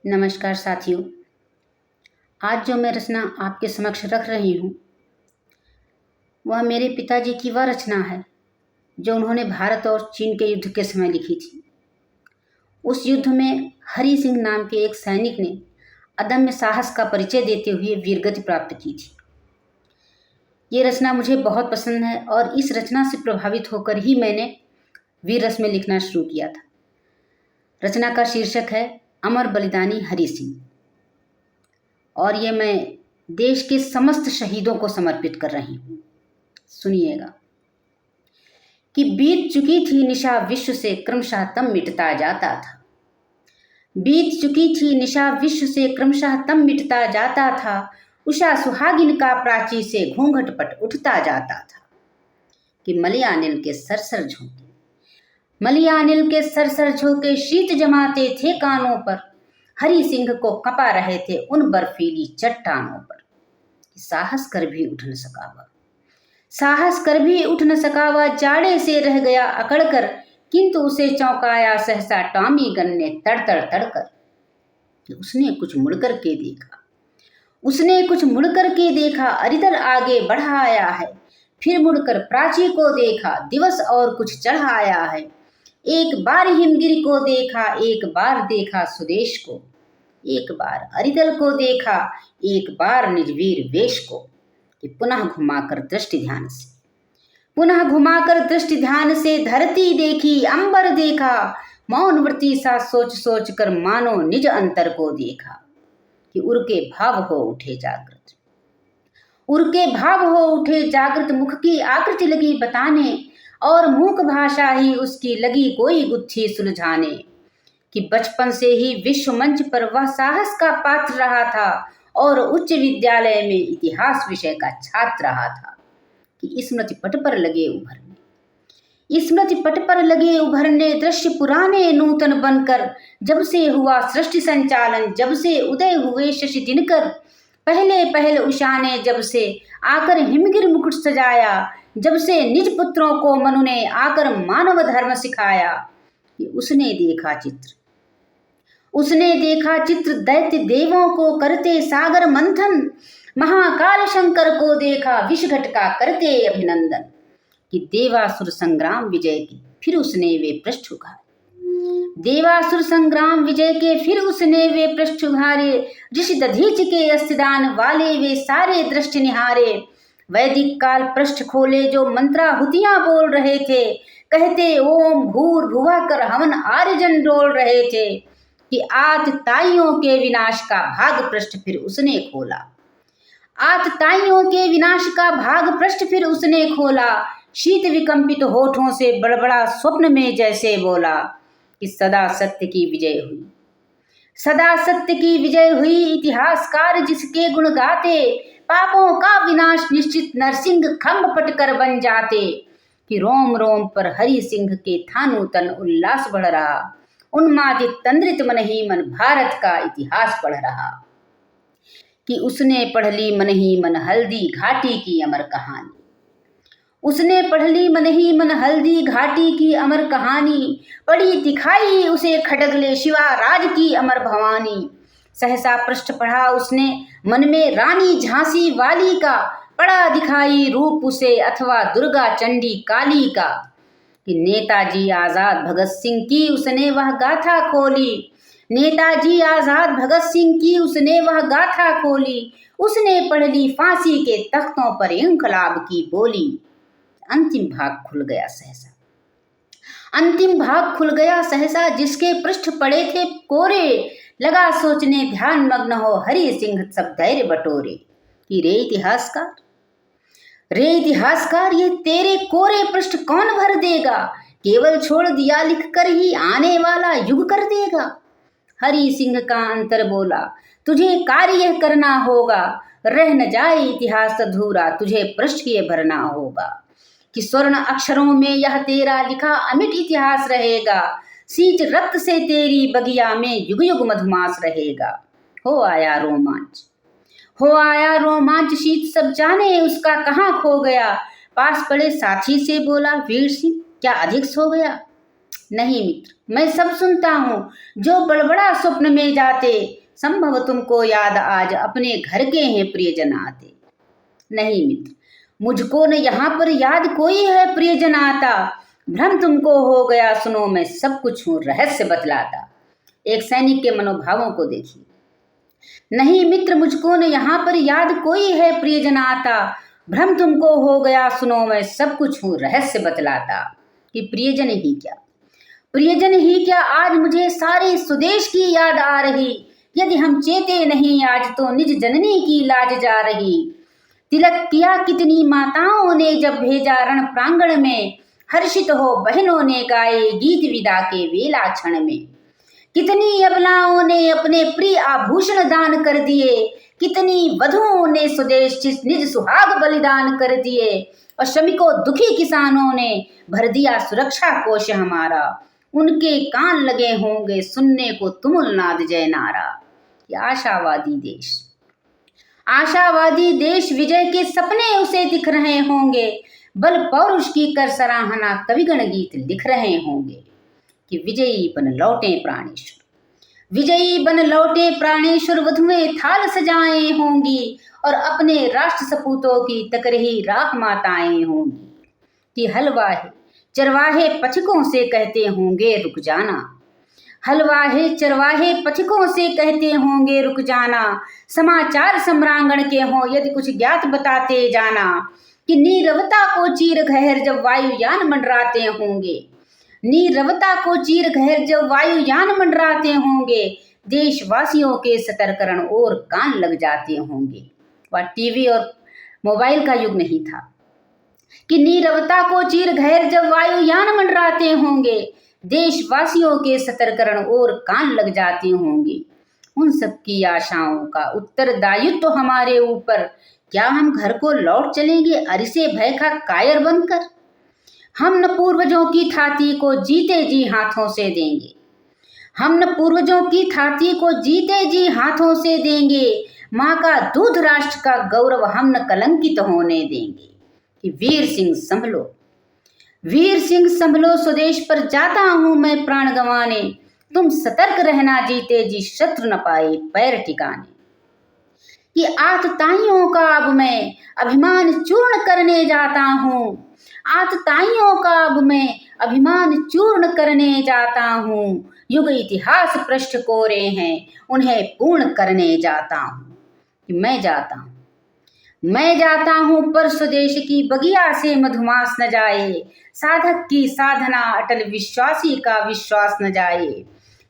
नमस्कार साथियों। आज जो मैं रचना आपके समक्ष रख रही हूँ वह मेरे पिताजी की वह रचना है जो उन्होंने भारत और चीन के युद्ध के समय लिखी थी। उस युद्ध में हरि सिंह नाम के एक सैनिक ने अदम्य साहस का परिचय देते हुए वीरगति प्राप्त की थी। ये रचना मुझे बहुत पसंद है और इस रचना से प्रभावित होकर ही मैंने वीर रस में लिखना शुरू किया था। रचना का शीर्षक है अमर बलिदानी हरि सिंह और ये मैं देश के समस्त शहीदों को समर्पित कर रही हूँ। सुनिएगा कि बीत चुकी थी निशा विश्व से क्रमशः तम मिटता जाता था। बीत चुकी थी निशा विश्व से क्रमशः तम मिटता जाता था। उषा सुहागिन का प्राची से घूंघटपट उठता जाता था। कि मलियानिल के सरसर झोंके, मलियानिल के सरसर झोंके शीत जमाते थे कानों पर। हरि सिंह को कपा रहे थे उन बर्फीली चट्टानों पर। साहस कर भी उठ न सका वह, साहस कर भी उठ न सका वह, जाड़े से रह गया अकड़ कर। किंतु उसे चौंकाया सहसा टॉमी गन ने तड़ तड़ तड़ कर। कि उसने कुछ मुड़कर के देखा, उसने कुछ मुड़कर के देखा, अरिदल आगे बढ़ा आया है। फिर मुड़कर प्राची को देखा, दिवस और कुछ चढ़ा आया है। एक बार हिमगिरी को देखा, एक बार देखा स्वदेश को। एक बार अरिदल को देखा, एक बार निजवीर वेश को। कि पुनः घुमाकर दृष्टि ध्यान से, पुनः घुमाकर दृष्टि ध्यान से धरती देखी, अंबर देखा। मौनव्रती सा सोच सोच कर मानो निज अंतर को देखा। कि उर के भाव हो उठे जागृत, उर के भाव हो उठे जागृत। मुख की आकृति लगी बताने और मूक भाषा ही उसकी लगी कोई गुत्थी सुलझाने। कि बचपन से ही विश्व मंच पर वह साहस का पात्र रहा था और उच्च विद्यालय में इतिहास विषय का छात्र रहा था। कि स्मृति पट पर लगे उभरने, स्मृति पट पर लगे उभरने, दृश्य पुराने नूतन बनकर। जब से हुआ सृष्टि संचालन, जब से उदय हुए शशि दिनकर। पहले पहल उषा ने जब से आकर हिमगिर मुकुट सजाया, जब से निज पुत्रों को मनु ने आकर मानव धर्म सिखाया। कि उसने देखा चित्र, उसने देखा चित्र दैत्य देवों को करते सागर मंथन। महाकाल शंकर को देखा विषघट का करते अभिनंदन। कि देवासुर संग्राम विजय की फिर उसने वे पृष्ठ उघारे, देवासुर संग्राम विजय के फिर उसने वे पृष्ठ उघारे। ऋषि दधीच के अस्थिदान वाले वे सारे दृष्टि निहारे। वैदिक काल पृष्ठ खोले जो मंत्राहुतियां बोल रहे थे, कहते ओम भूर्भुवः कर हवन आर्यजन डोल रहे थे। कि आतताइयों के विनाश का भाग पृष्ठ फिर उसने खोला, आतताइयों के विनाश का भाग पृष्ठ फिर उसने खोला। शीत विकंपित होठों से बड़बड़ा स्वप्न में जैसे बोला। कि सदा सत्य की विजय हुई, सदा सत्य की विजय हुई। इतिहासकार जिसके गुण गाते, पापों का विनाश निश्चित नरसिंह खम्भ पटकर बन जाते। कि रोम रोम पर हरि सिंह के था नूतन उल्लास बढ़ रहा। उन्मादित तंद्रित मन ही मन भारत का इतिहास पढ़ रहा। कि उसने पढ़ ली मन ही मन हल्दी घाटी की अमर कहानी, उसने पढ़ ली मन ही मन हल्दी घाटी की अमर कहानी। पढ़ी दिखाई उसे खडगले शिवा राज की अमर भवानी। सहसा पृष्ठ पढ़ा उसने मन में रानी झांसी वाली का। पढ़ा दिखाई रूप उसे अथवा दुर्गा चंडी काली का। कि नेताजी आजाद भगत सिंह की उसने वह गाथा खोली, नेताजी आजाद भगत सिंह की उसने वह गाथा खोली। उसने पढ़ ली फांसी के तख्तों पर इंकलाब की बोली। अंतिम भाग खुल गया सहसा, अंतिम भाग खुल गया सहसा। जिसके पृष्ठ पड़े थे कोरे, लगा सोचने ध्यान मग्न हो हरि सिंह सब धैर्य बटोरे। कि रे इतिहासकार, रे इतिहासकार ये तेरे कोरे पृष्ठ कौन भर देगा। केवल छोड़ दिया लिख कर ही आने वाला युग कर देगा। हरि सिंह का अंतर बोला, तुझे कार्य करना होगा। रह न जाए इतिहास अधूरा, तुझे पृष्ठ ये भरना होगा। कि स्वर्ण अक्षरों में यह तेरा लिखा अमिट इतिहास रहेगा। सींच रक्त से तेरी बगिया में युग युग मधुमास रहेगा। हो आया रोमांच, हो आया रोमांच शीत सब जाने उसका कहाँ खो गया। पास पड़े साथी से बोला, वीर सिंह क्या अधिक सो गया। नहीं मित्र, मैं सब सुनता हूँ जो बड़बड़ा स्वप्न में जाते, संभव तुमको याद आज अपने घर के हैं प्रियजन आते। नहीं मित्र, मुझको न यहाँ पर याद कोई है प्रियजन आता, भ्रम तुमको हो गया सुनो मैं सब कुछ हूँ रहस्य बतलाता। एक सैनिक के मनोभावों को देखिए। नहीं मित्र, मुझको न यहाँ पर याद कोई है प्रियजन आता, भ्रम तुमको हो गया सुनो मैं सब कुछ हूँ रहस्य बतलाता। कि प्रियजन ही क्या, प्रियजन ही क्या आज मुझे सारे स्वदेश की याद आ रही, यदि हम चेते नहीं आज तो निज जननी की लाज जा रही। तिलक किया कितनी माताओं ने जब भेजा रण प्रांगण में, हर्षित हो बहनों ने गाए गीत विदा के वेला क्षण में। कितनी अबलाओं ने अपने प्रिय आभूषण दान कर दिए, कितनी वधुओं ने स्वदेश निज सुहाग बलिदान कर दिए, और श्रमिकों दुखी किसानों ने भर दिया सुरक्षा कोश हमारा, उनके कान लगे होंगे सुनने को तुमुल नाद जय नारा। ये आशावादी देश, आशावादी देश विजय के सपने उसे दिख रहे होंगे, बल पौरुष की कर सराहना कविगण गीत लिख रहे होंगे। कि विजयी बन लौटे प्राणेश्वर, विजयी बन लौटे प्राणेश्वर, वधुएं थाल सजाए होंगी, और अपने राष्ट्र सपूतों की तकरही राह माताएं होंगी। कि हलवाहे चरवाहे पथिकों से कहते होंगे रुक जाना, हलवाहे चरवाहे पथिकों से कहते होंगे रुक जाना, समाचार सम्रांगण के हों यदि कुछ ज्ञात बताते जाना। कि नीरवता को चीर गहर जब वायुयान मंडराते होंगे, नीरवता को चीर गहर जब वायुयान मंडराते होंगे, देशवासियों के सतर्करण और कान लग जाते होंगे। वह टीवी और मोबाइल का युग नहीं था। कि नीरवता को चीर गहर जब वायुयान मंडराते होंगे, देशवासियों के सतर्करण और कान लग जाते होंगे। उन सब की आशाओं का उत्तरदायित्व तो हमारे ऊपर, क्या हम घर को लौट चलेंगे अरिसे भय का कायर बनकर? हम न पूर्वजों की थाती को जीते जी हाथों से देंगे, हम न पूर्वजों की थाती को जीते जी हाथों से देंगे, माँ का दूध राष्ट्र का गौरव हम न कलंकित होने देंगे। कि वीर सिंह संभलो, वीर सिंह संभलो, स्वदेश पर जाता हूँ मैं प्राण गंवाने, तुम सतर्क रहना जीते जी शत्रु न पाए पैर ठिकाने। कि आतताइयों का अब मैं अभिमान चूर्ण करने जाता हूँ, आतताइयों का अब मैं अभिमान चूर्ण करने जाता हूँ, युग इतिहास पृष्ठ कोरे हैं उन्हें पूर्ण करने जाता हूँ। कि मैं जाता हूँ, मैं जाता हूँ पर स्वदेश की बगिया से मधुमास न जाए, साधक की साधना अटल विश्वासी का विश्वास न जाए।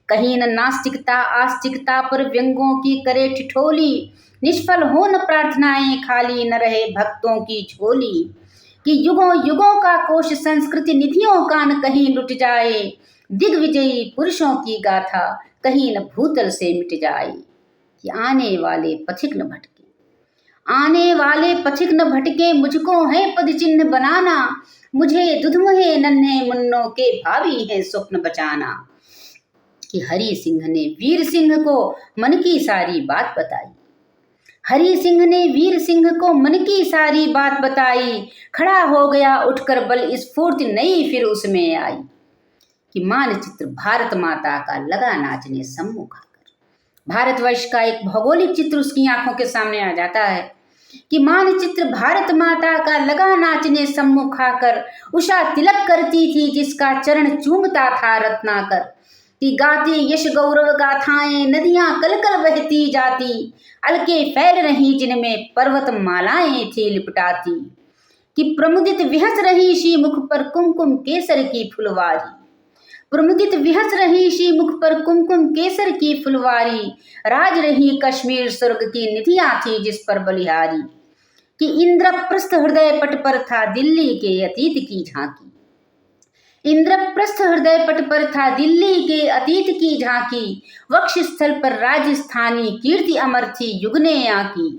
कहीं न नास्तिकता आस्तिकता पर व्यंगों की करे ठिठोली, निष्फल हो न प्रार्थनाएं खाली न रहे भक्तों की झोली। कि युगों युगों का कोश संस्कृति निधियों का न कहीं लुट जाए, दिग्विजयी पुरुषों की गाथा कहीं न भूतल से मिट जाए। कि आने वाले पथिक न भटके, आने वाले पथिक न भटके, मुझको है पद चिन्ह बनाना, मुझे दुधमुहे नन्हे मुन्नों के भावी है स्वप्न बचाना। कि हरि सिंह ने वीर सिंह को मन की सारी बात बताई, हरि सिंह ने वीर सिंह को मन की सारी बात बताई, खड़ा हो गया उठकर बल स्फूर्ति नई फिर उसमें आई। कि मानचित्र भारत माता का लगा नाचने सम्मुख आकर, भारतवर्ष का एक भौगोलिक चित्र उसकी आंखों के सामने आ जाता है। कि मानचित्र भारत माता का लगा नाचने सम्मुख आकर, उषा तिलक करती थी जिसका चरण चूमता था रत्नाकर। कि गाती यश गौरव गाथाएं नदियां कलकल बहती जाती, अलके फैल रही जिनमें पर्वत मालाएं थी लिपटाती। कि प्रमुदित विहस रही शी मुख पर कुमकुम केसर की फुलवारी, प्रमुदित विहस रही शी मुख पर कुमकुम केसर की फुलवारी, राज रही कश्मीर स्वर्ग की निधियां थी जिस पर बलिहारी। कि इंद्रप्रस्थ हृदय पट पर था दिल्ली के अतीत की झांकी, इंद्रप्रस्थ हृदय पट पर था दिल्ली के अतीत की झांकी, वक्ष स्थल पर राजस्थानी कीर्ति अमर थी युग ने आकी।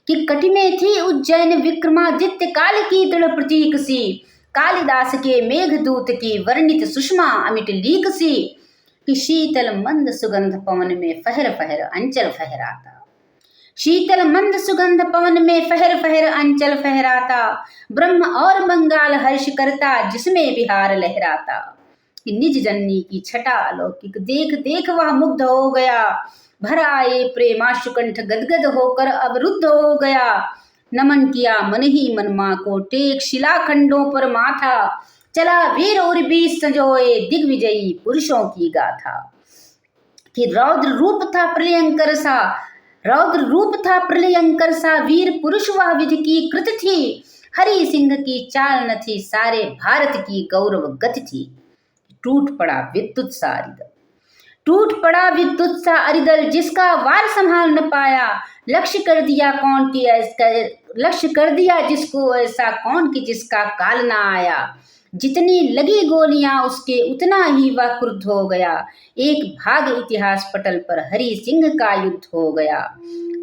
कि कटि में थी उज्जैन विक्रमादित्य काल की दृढ़ प्रतीक सी, कालिदास के मेघदूत की वर्णित सुषमा अमिट लीक सी। कि शीतल मंद सुगंध पवन में फहर फहर अंचल फहराता, शीतल मंद सुगंध पवन में फहर फहर अंचल फहराता, ब्रह्म और बंगाल हर्ष करता जिसमें बिहार लहराता। कि निज जननी की छटा अलौकिक देख देख वह मुग्ध हो गया। भर आए प्रेमाशुकंठ गदगद होकर अवरुद्ध हो गया। नमन किया मन ही मन माँ को टेक शिलाखंडों पर माथा। चला वीर और बीस संजोए दिग्विजयी पुरुषों की गाथा। कि रौद्र रूप था प्रलयंकर सा, रौद्र रूप था प्रलयंकर सा, वीर पुरुष वह विधि की कृत थी। हरि सिंह की चाल न थी, सारे भारत की गौरव गति थी। टूट पड़ा विद्युत सा अरिदल, टूट पड़ा विद्युत सा अरिदल, जिसका वार संभाल न पाया। लक्ष्य कर दिया कौन की ऐसा, लक्ष्य कर दिया जिसको ऐसा, कौन की जिसका काल ना आया। जितनी लगी गोलियां उसके उतना ही वह क्रुद्ध हो गया। एक भाग इतिहास पटल पर हरि सिंह का युद्ध हो गया।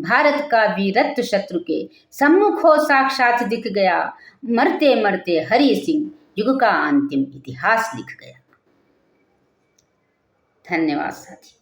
भारत का वीरत्व शत्रु के सम्मुख हो साक्षात दिख गया। मरते मरते हरि सिंह युग का अंतिम इतिहास लिख गया। धन्यवाद साथी।